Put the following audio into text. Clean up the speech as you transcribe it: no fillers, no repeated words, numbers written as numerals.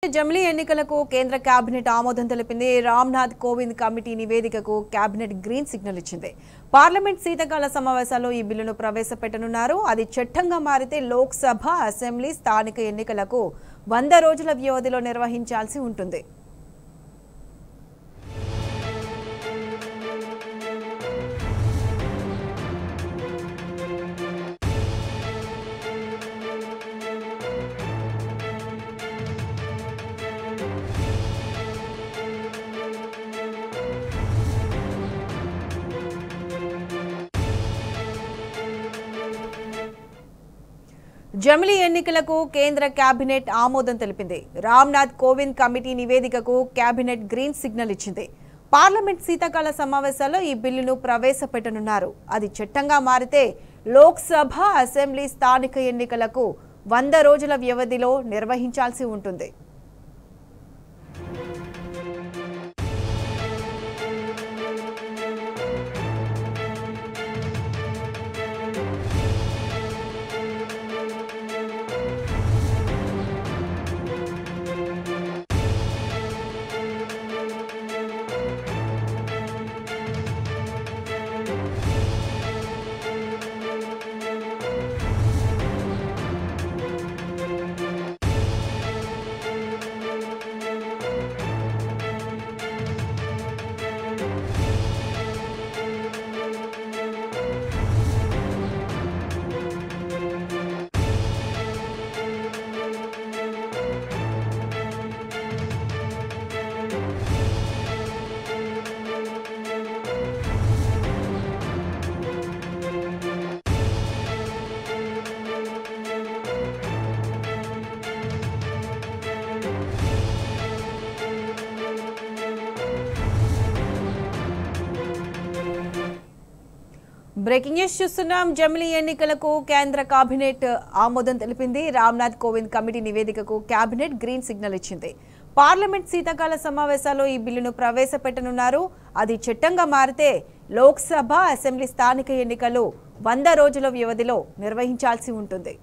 జమిలీ ఎన్నికలకు కేంద్ర కేబినెట్ ఆమోదం తెలిపింది. రామ్నాథ్ కోవింద్ కమిటీ నివేదికకు కేబినెట్ గ్రీన్ సిగ్నల్ ఇచ్చింది. పార్లమెంట్ శీతాకాల సమావేశాల్లో ఈ బిల్లును ప్రవేశపెట్టనున్నారు. అది చట్టంగా మారితే లోక్సభ, అసెంబ్లీ, స్థానిక ఎన్నికలకు 100 రోజుల వ్యవధిలో నిర్వహించాల్సి ఉంటుంది. జమిలీ ఎన్నికలకు కేంద్ర కేబినెట్ ఆమోదం తెలిపింది. రామ్నాథ్ కోవింద్ కమిటీ నివేదికకు కేబినెట్ గ్రీన్ సిగ్నల్ ఇచ్చింది. పార్లమెంట్ శీతాకాల సమావేశాల్లో ఈ బిల్లును ప్రవేశపెట్టనున్నారు. అది చట్టంగా మారితే లోక్సభ, అసెంబ్లీ, స్థానిక ఎన్నికలకు 100 రోజుల వ్యవధిలో నిర్వహించాల్సి ఉంటుంది. బ్రేకింగ్ న్యూస్ చూస్తున్నాం. జమిలీ ఎన్నికలకు కేంద్ర కేబినెట్ ఆమోదం తెలిపింది. రామ్నాథ్ కోవింద్ కమిటీ నివేదికకు కేబినెట్ గ్రీన్ సిగ్నల్ ఇచ్చింది. పార్లమెంట్ శీతాకాల సమావేశాల్లో ఈ బిల్లును ప్రవేశపెట్టనున్నారు. అది చట్టంగా మారితే లోక్సభ, అసెంబ్లీ, స్థానిక ఎన్నికలు 100 రోజుల వ్యవధిలో నిర్వహించాల్సి ఉంటుంది.